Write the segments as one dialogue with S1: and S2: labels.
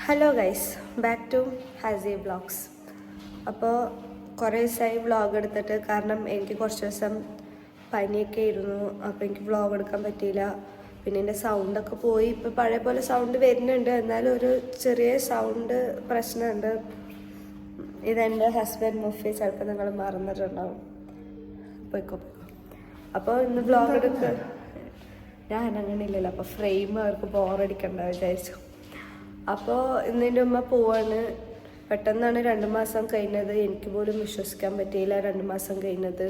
S1: Hello guys, back to Hasi vlogs. അപ്പോൾ കുറേ ദിവസമായി വ്ളോഗ് എടുത്തിട്ട്, കാരണം എനിക്ക് കുറച്ച് ദിവസം പനിയൊക്കെ ആയിരുന്നു. അപ്പോൾ എനിക്ക് വ്ളോഗ് എടുക്കാൻ പറ്റിയില്ല. പിന്നെ എൻ്റെ സൗണ്ടൊക്കെ പോയി. ഇപ്പോൾ പഴയ പോലെ സൗണ്ട് വരുന്നുണ്ട്, എന്നാലും ഒരു ചെറിയ സൗണ്ട് പ്രശ്നമുണ്ട്. ഇതെൻ്റെ ഹസ്ബൻഡ് മുഫി, ചിലപ്പോൾ നിങ്ങൾ മറന്നിട്ടുണ്ടാവും. പോയിക്കോ. അപ്പോൾ ഇന്ന് വ്ളോഗ് എടുക്കുക ഞാൻ അങ്ങനെ ഇല്ലല്ലോ, അപ്പോൾ ഫ്രെയിം അവർക്ക് ബോറടിക്കണ്ട വിചാരിച്ചു. അപ്പോൾ ഇന്നെൻ്റെ ഉമ്മ പോവാണ്. പെട്ടെന്നാണ് 2 മാസം കഴിഞ്ഞത്. എനിക്ക് പോലും വിശ്വസിക്കാൻ പറ്റിയില്ല 2 മാസം കഴിഞ്ഞത്.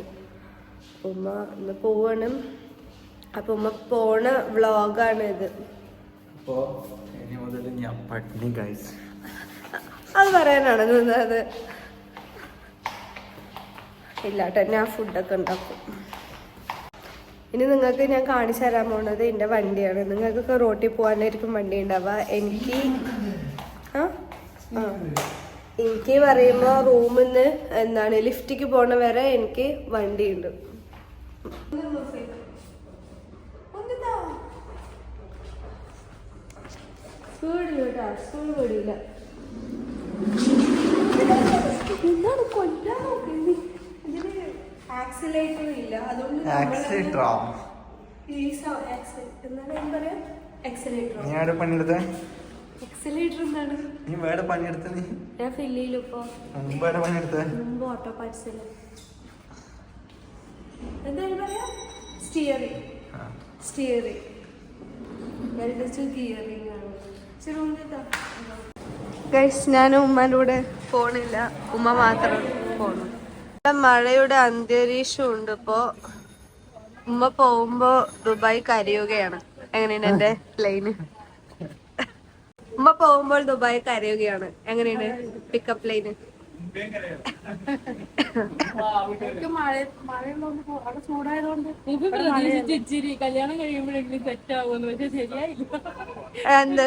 S1: ഉമ്മ ഇന്ന് പോവാണ്. അപ്പോൾ ഉമ്മ പോണ വ്ളോഗാണ് ഇത്. അത് പറയാനാണ് നിന്നത്. ഇല്ല കേട്ടോ, ഞാൻ ഫുഡൊക്കെ ഉണ്ടാക്കും. ഇനി നിങ്ങൾക്ക് ഞാൻ കാണിച്ചു തരാൻ പോകുന്നത് എൻ്റെ വണ്ടിയാണ്. നിങ്ങൾക്കൊക്കെ റോട്ടിൽ പോകാനായിരിക്കും വണ്ടി ഉണ്ടാവുക. എനിക്ക് പറയുമ്പോൾ റൂമിൽ നിന്ന് എന്താണ് ലിഫ്റ്റിക്ക് പോണ വരെ എനിക്ക് വണ്ടിയുണ്ട്. ആക്സിലേറ്റർ ഇല്ല, അതുകൊണ്ട് മുമ്പ് ഓട്ടോ പാർട്സിൽ എന്തായാലും പറയാ സ്റ്റിയറിംഗ് ഗിയറിംഗ് ആണ്. ഞാൻ ഉമ്മാൻ്റെ കൂടെ പോണില്ല, ഉമ്മ മാത്രം പോണം. മഴയുടെ അന്തരീക്ഷം ഉണ്ട്. ഇപ്പോ ഉമ്മ പോകുമ്പോ ദുബായ് കരയുകയാണ്. എങ്ങനെയുണ്ട് എന്റെ ലൈന്? ഉമ്മ പോകുമ്പോൾ ദുബായ് കരയുകയാണ്. എങ്ങനെയുണ്ട് പിക്കപ്പ് ലൈന്?
S2: കല്യാണം കഴിയുമ്പോഴെങ്കിലും സെറ്റ് ആവുമെന്ന് വെച്ചാൽ ശരിയായില്ല.
S1: എന്ത്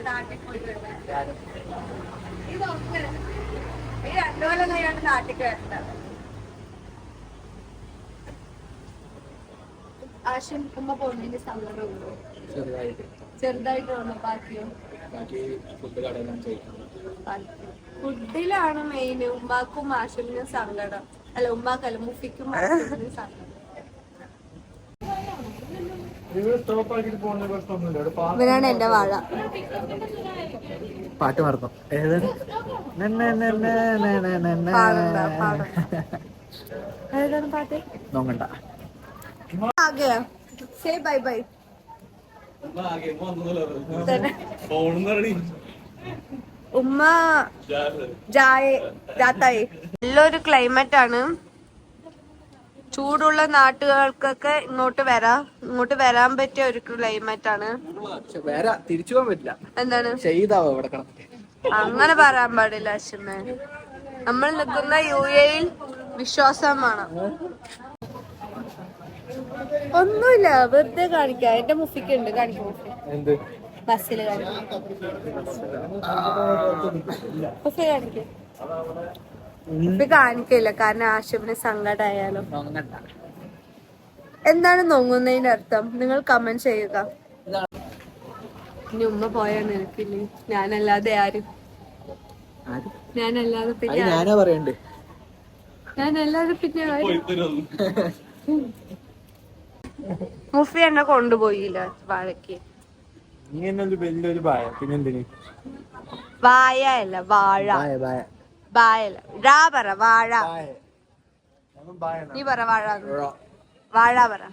S1: നാട്ടിൽ പോയിട്ട് ഈ 2 കൊല്ലം കഴിയാണ്ട് നാട്ടിൽ വരണ്ട. ആശം ഉമ്മ പോകുന്നതിന്റെ സങ്കടമുണ്ടോ? ചെറുതായിട്ട് വന്നു. ബാക്കിയോ? ഫുഡിലാണ് മെയിൻ. ഉമ്മാക്കും ആശമിനും സങ്കടം. അല്ല, ഉമ്മാക്കല്ല, മുഫിക്കും ആശമിനും സങ്കടം. ഇവനാണ് എന്റെ വാഴ.
S3: പാട്ട് മറന്നു.
S1: ഏതാണ് പാട്ട്?
S3: നോക്കണ്ട.
S1: Bye bye. ഉമ്മ നല്ലൊരു ക്ലൈമറ്റ് ആണ്. ചൂടുള്ള നാട്ടുകാർക്കൊക്കെ ഇങ്ങോട്ട് വരാൻ പറ്റിയ ഒരു ക്ലൈമറ്റ് ആണ്.
S3: തിരിച്ചു പോകാൻ പറ്റില്ല.
S1: എന്താണ്
S3: അങ്ങനെ
S1: പറയാൻ പാടില്ല അശ്വമേ. നമ്മൾ നിൽക്കുന്ന UAE വിശ്വാസം വേണം. ഒന്നുമില്ല, വെറുതെ കാണിക്കാം. എന്റെ മുഫിക്കുണ്ട്, കാണിക്കും. ബസ്സില് മുഫി കാണിക്കും. മുഫി കാണിക്കില്ല, കാരണം ആശുവിന് സങ്കടമായാലും. എന്താണ് നോങ്ങുന്നതിന്റെ അർത്ഥം? നിങ്ങൾ കമന്റ് ചെയ്യുക. ഇനി ഉമ്മ പോയാ നിനക്കില്ലേ? ഞാനല്ലാതെ ആരും? ഞാനല്ലാതെ പിന്നെ മുഫി എന്നെ കൊണ്ടുപോയില്ല വാഴക്ക്. വായ അല്ല, വാഴ. വാഴ പറ. വാഴ. നീ പറ വാഴ. വാഴ പറ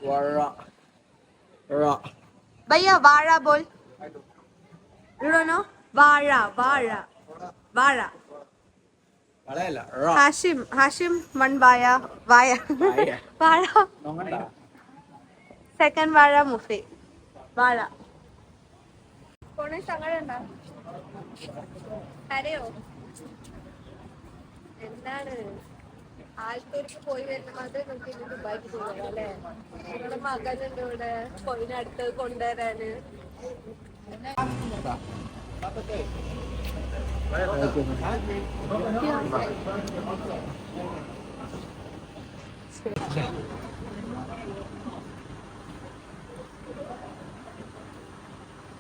S1: ഭയ്യ. വാഴ ബോൾ. വാഴ. ഹാഷിം 1 വായ. വാഴ. സെക്കൻഡ് വാഴ മുഫി. വാഴ. അരയോ എന്താണ്? ആൾക്കാർക്ക് പോയി വരുന്ന മാത്രമേ നമുക്ക് ഇന്ന് ദുബായിക്ക് പോകാം അല്ലേ? നിങ്ങളുടെ മകനുണ്ട് ഇവിടെ, പോയിനടുത്ത് കൊണ്ടുവരാന്.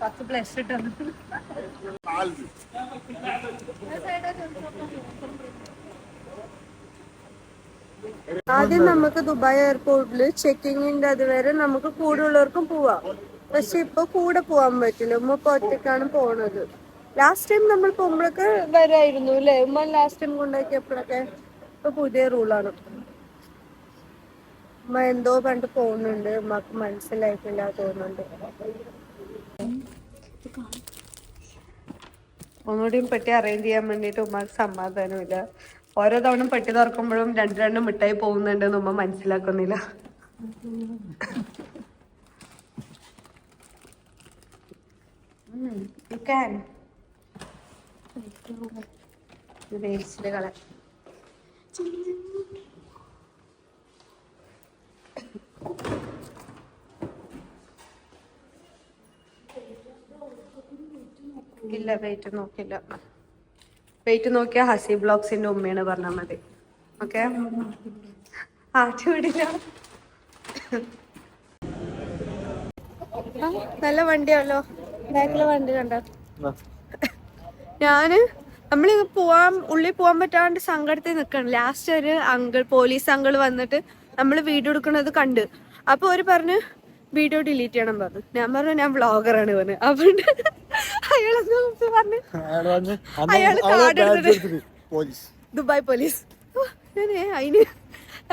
S1: പത്ത് ബ്ലഷ് ഇട്ടത്. ആദ്യം നമുക്ക് ദുബായ് എയർപോർട്ടിൽ ചെക്കിങ്ങിന്റെ അതുവരെ നമുക്ക് കൂടെ ഉള്ളവർക്കും പോവാം. പക്ഷെ ഇപ്പൊ കൂടെ പോവാൻ പറ്റില്ല. ഉമ്മ ഇപ്പൊ ഒറ്റക്കാണ് പോണത്. ലാസ്റ്റ് ടൈം നമ്മൾ പോകുമ്പോഴൊക്കെ വരായിരുന്നു അല്ലെ? ഉമ്മ ലാസ്റ്റ് ടൈം കൊണ്ടാക്കിയപ്പോഴൊക്കെ. ഇപ്പൊ പുതിയ റൂളാണ്. ഉമ്മ എന്തോ കണ്ട് പോകുന്നുണ്ട്. ഉമ്മക്ക് മനസ്സിലായിട്ടില്ല തോന്നുന്നുണ്ട്. ഒന്നുകൂടിയും പെട്ടി അറേഞ്ച് ചെയ്യാൻ വേണ്ടിട്ട് ഉമ്മക്ക് സമാധാനമില്ല. ഓരോ തവണ പെട്ടി തുറക്കുമ്പോഴും രണ്ടും മിഠായി പോകുന്നുണ്ടെന്ന് ഉമ്മ മനസ്സിലാക്കുന്നില്ല. വേസ്റ്റുകളെ ഇല്ല, വെയിറ്റ് നോക്കില്ല. വെയിറ്റ് നോക്കിയാ ഹസി ബ്ലോഗ്സിന്റെ ഉമ്മയാണ് പറഞ്ഞാൽ മതി. ഓക്കെ, ആട്ടി വിടില്ല. നല്ല വണ്ടിയാണല്ലോ. ബാക്കിലെ വണ്ടി കണ്ട. നമ്മള് ഉള്ളിൽ പോവാൻ പറ്റാണ്ട് സങ്കടത്തിൽ നിക്കണം. ലാസ്റ്റ് ഒരു പോലീസ് അങ്കിൾ വന്നിട്ട് നമ്മള് വീഡിയോ എടുക്കണത് കണ്ട്. അപ്പൊ അവര് പറഞ്ഞ് വീഡിയോ ഡിലീറ്റ് ചെയ്യണം പറഞ്ഞു. ഞാൻ പറഞ്ഞു ഞാൻ വ്ളോഗറാണ് പറഞ്ഞു. അതുകൊണ്ട് അയാള് കാർഡ് എടുത്തിട്ട് ദുബായ് പോലീസ് അതിന്.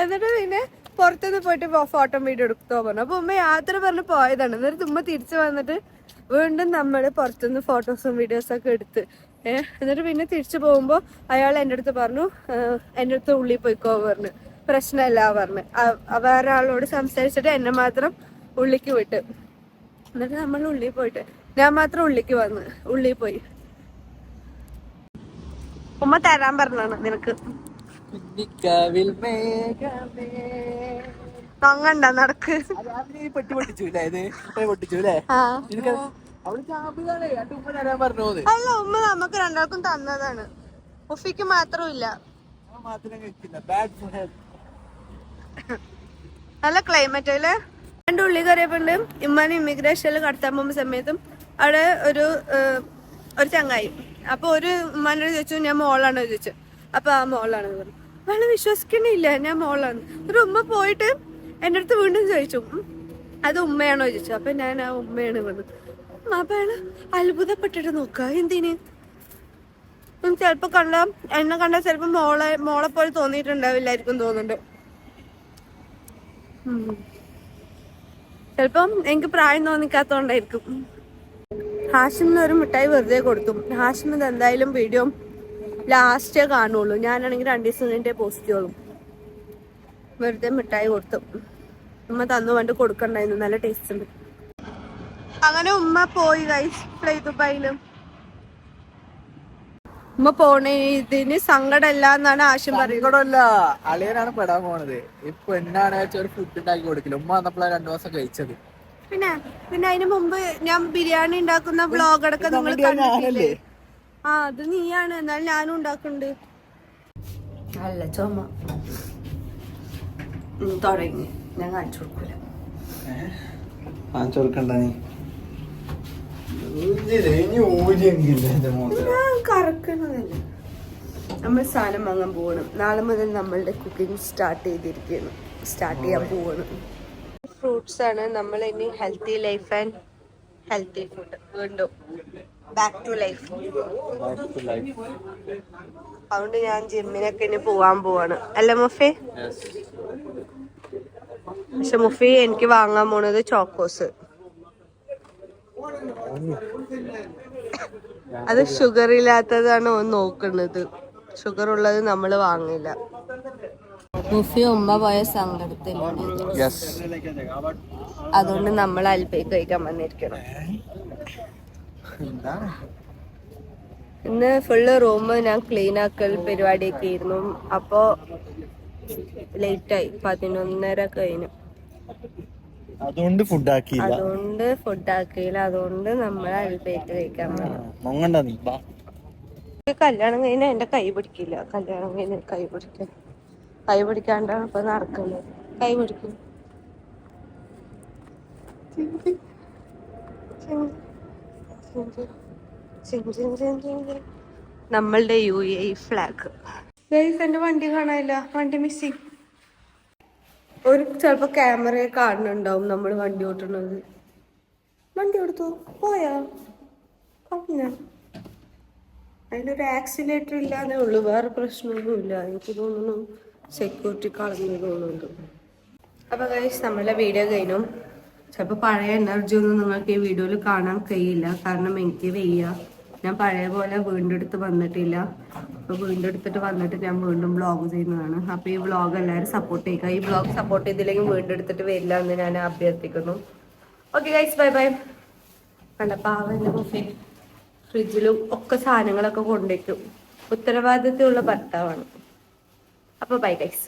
S1: എന്നിട്ട് പിന്നെ പുറത്തുനിന്ന് പോയിട്ട് ഫോട്ടോ വീഡിയോ എടുത്തോ പറഞ്ഞു. അപ്പൊ ഉമ്മ യാത്ര പറഞ്ഞ് പോയതാണ്. എന്നിട്ട് ഉമ്മ തിരിച്ചു വന്നിട്ട് വീണ്ടും നമ്മള് പുറത്തുനിന്ന് ഫോട്ടോസും വീഡിയോസും ഒക്കെ എടുത്ത് എന്നിട്ട് പിന്നെ തിരിച്ചു പോകുമ്പോ അയാൾ എൻ്റെ അടുത്ത് പറഞ്ഞു, എൻ്റെ അടുത്ത് ഉള്ളിൽ പോയിക്കോ പറഞ്ഞു. പ്രശ്നമല്ല പറഞ്ഞു. വേറെ ആളോട് സംസാരിച്ചിട്ട് എന്നെ മാത്രം ഉള്ളിക്ക് വിട്ട്. എന്നിട്ട് നമ്മൾ ഉള്ളിൽ പോയിട്ട് ഞാൻ മാത്രം ഉള്ളിക്ക് വന്ന് ഉള്ളിൽ പോയി. ഉമ്മ തരാൻ പറഞ്ഞാണ് നിനക്ക്. അങ്ങണ്ട നടക്ക്.
S3: പെട്ടി പൊട്ടിച്ചൂല്ലേ?
S1: അല്ല, ഉമ്മ നമുക്ക് രണ്ടാൾക്കും തന്നതാണ്. ഉഫിക്ക് മാത്രമില്ല. നല്ല ക്ലൈമറ്റ് അല്ലേ? എന്റെ ഉള്ളി കയറിയപ്പോണ്ട് ഇമ്മാനെ ഇമിഗ്രേഷനിൽ കടത്താൻ പോകുന്ന സമയത്തും അവിടെ ഒരു ചങ്ങായി. അപ്പൊ ഒരു ഉമ്മാനോട് ചോദിച്ചു ഞാൻ മോളാണോ ചോദിച്ചു. അപ്പൊ ആ മോളാണ് പറഞ്ഞു. അവള് വിശ്വസിക്കണില്ല ഞാൻ മോളാണ്. ഒരു ഉമ്മ പോയിട്ട് എന്റെ അടുത്ത് വീണ്ടും ചോദിച്ചു അത് ഉമ്മയാണോ ചോദിച്ചു. അപ്പൊ ഞാൻ ആ ഉമ്മയാണ് പറഞ്ഞു. അപ്പൊ അയാള് അത്ഭുതപ്പെട്ടിട്ട് നോക്കുക എന്തിന്. ചെലപ്പോ എന്നെ കണ്ട ചിലപ്പോ മോളെ പോലെ തോന്നിയിട്ടുണ്ടാവില്ലായിരിക്കും തോന്നുന്നുണ്ട്. ചിലപ്പം എനിക്ക് പ്രായം തോന്നിക്കാത്തോണ്ടായിരിക്കും. ഹാഷിമിന് ഒരു മിഠായി വെറുതെ കൊടുത്തു. ഹാഷിമിന് എന്തായാലും വീഡിയോ ലാസ്റ്റേ കാണുള്ളൂ. ഞാനാണെങ്കിൽ 2 ദിവസം കഴിഞ്ഞിട്ടേ പോസ്റ്റ് ചെയ്യുള്ളൂ. വെറുതെ മിഠായി കൊടുത്തു. ഉമ്മ തന്നു കണ്ട് കൊടുക്കണ്ടായിരുന്നു. നല്ല ടേസ്റ്റ് ഉണ്ട്. അങ്ങനെ ഉമ്മ പോയി ഗൈസ് ഫ്ലൈ ദുബായിലും. ഉമ്മ പോണ ഇതിന് സങ്കടമല്ല എന്നാണ് ആശം പറയുന്നത്.
S3: അളിയനാണ് പെടാൻ പോണത്. ഇപ്പൊ എന്നാണ് ഒരു ഫുഡ് ഉണ്ടാക്കി കൊടുക്കില്ല. ഉമ്മ വന്നപ്പോഴാണ് 2 ദിവസം കഴിച്ചത്.
S1: പിന്നെ അതിന് മുമ്പ് ഞാൻ ബിരിയാണി ഉണ്ടാക്കുന്ന വ്ളോഗടക്കം നിങ്ങൾ കണ്ടിട്ടില്ലേ? ആ അത് നീയാണ്. എന്നാലും ഞാനും ഉണ്ടാക്കുന്നുണ്ട്. അല്ല ചുമ തുടങ്ങി. ഞാൻ കാണിച്ചു കൊടുക്കൂല. കറക്കണതല്ല. നമ്മൾ സാധനം വാങ്ങാൻ പോകണം. നാളെ മുതൽ നമ്മളുടെ കുക്കിംഗ് സ്റ്റാർട്ട് ചെയ്യാൻ പോകണം. ഫ്രൂട്ട്സ് ആണ്. നമ്മൾ ഇനി healthy life and healthy food. വീണ്ടും ബാക്ക് ടു ലൈഫ്. അതുകൊണ്ട് ഞാൻ ജിമ്മിനൊക്കെ ഇനി പോവാൻ പോവാണ്. അല്ല മുഫി? പക്ഷെ മുഫി എനിക്ക് വാങ്ങാൻ പോണത് ചോക്കോസ്. അത് ഷുഗർ ഇല്ലാത്തതാണ് നോക്കുന്നത്. ഷുഗർ ഉള്ളത് നമ്മൾ വാങ്ങില്ല. മുഫി ഉമ്മ പോയ സങ്കടത്തിലാണ്. അതുകൊണ്ട് നമ്മൾ അൽബേക്ക് കഴിക്കാൻ വന്നിരിക്കണം. ഇന്ന് ഫുള്ള് റൂം ഞാൻ ക്ലീൻ ആക്കൽ പരിപാടിയൊക്കെ ആയിരുന്നു. അപ്പോ ലേറ്റായി. 11:30 കഴിഞ്ഞു.
S4: അതുകൊണ്ട് ഫുഡ് ആക്കിയില്ല.
S1: അതുകൊണ്ട് നമ്മൾ അൽബേക്ക് കഴിക്കാൻ പറ്റും. കല്യാണം കഴിഞ്ഞാൽ എന്റെ കൈ പിടിക്കില്ല. കല്യാണം കഴിഞ്ഞ കൈ പിടിക്കാണ്ടാണ് ഇപ്പൊ നടക്കുന്നത്. കൈ പിടിക്കും. നമ്മളുടെ UAE ഫ്ലാഗ്. എന്റെ വണ്ടി കാണാനില്ല, വണ്ടി മിസ്സിങ്. ഒരു ചിലപ്പോ ക്യാമറയെ കാണുന്നുണ്ടാവും നമ്മൾ വണ്ടി ഓട്ടുന്നത്. വണ്ടി എടുത്തു പോയാ പറഞ്ഞ അതിലൊരു ആക്സിലേറ്റർ ഇല്ലാന്നേ ഉള്ളു, വേറെ പ്രശ്നമൊന്നുമില്ല. എനിക്ക് തോന്നുന്നു സെക്യൂരിറ്റി കളഞ്ഞു തോന്നുന്നുണ്ട്. അപ്പൊ ഗൈസ് നമ്മളുടെ വീഡിയോ കഴിഞ്ഞു. ചിലപ്പോൾ പഴയ എനർജി ഒന്നും നിങ്ങൾക്ക് ഈ വീഡിയോയിൽ കാണാൻ കഴിയില്ല, കാരണം എനിക്ക് വയ്യ. ഞാൻ പഴയ പോലെ വീണ്ടെടുത്ത് വന്നിട്ടില്ല. അപ്പോൾ വീണ്ടെടുത്തിട്ട് വന്നിട്ട് ഞാൻ വീണ്ടും വ്ളോഗ് ചെയ്യുന്നതാണ്. അപ്പോൾ ഈ വ്ളോഗ് എല്ലാവരും സപ്പോർട്ട് ചെയ്യുക. ഈ വ്ളോഗ് സപ്പോർട്ട് ചെയ്തില്ലെങ്കിൽ വീണ്ടെടുത്തിട്ട് വരില്ല എന്ന് ഞാൻ അഭ്യർത്ഥിക്കുന്നു. Okay guys, bye bye. കണ്ട പാവൻ്റെ മുഫിൻ ഫ്രിഡ്ജിലും ഒക്കെ സാധനങ്ങളൊക്കെ കൊണ്ടുവയ്ക്കും. ഉത്തരവാദിത്തമുള്ള ഭർത്താവാണ്. അപ്പോൾ ബൈ ഗൈസ്.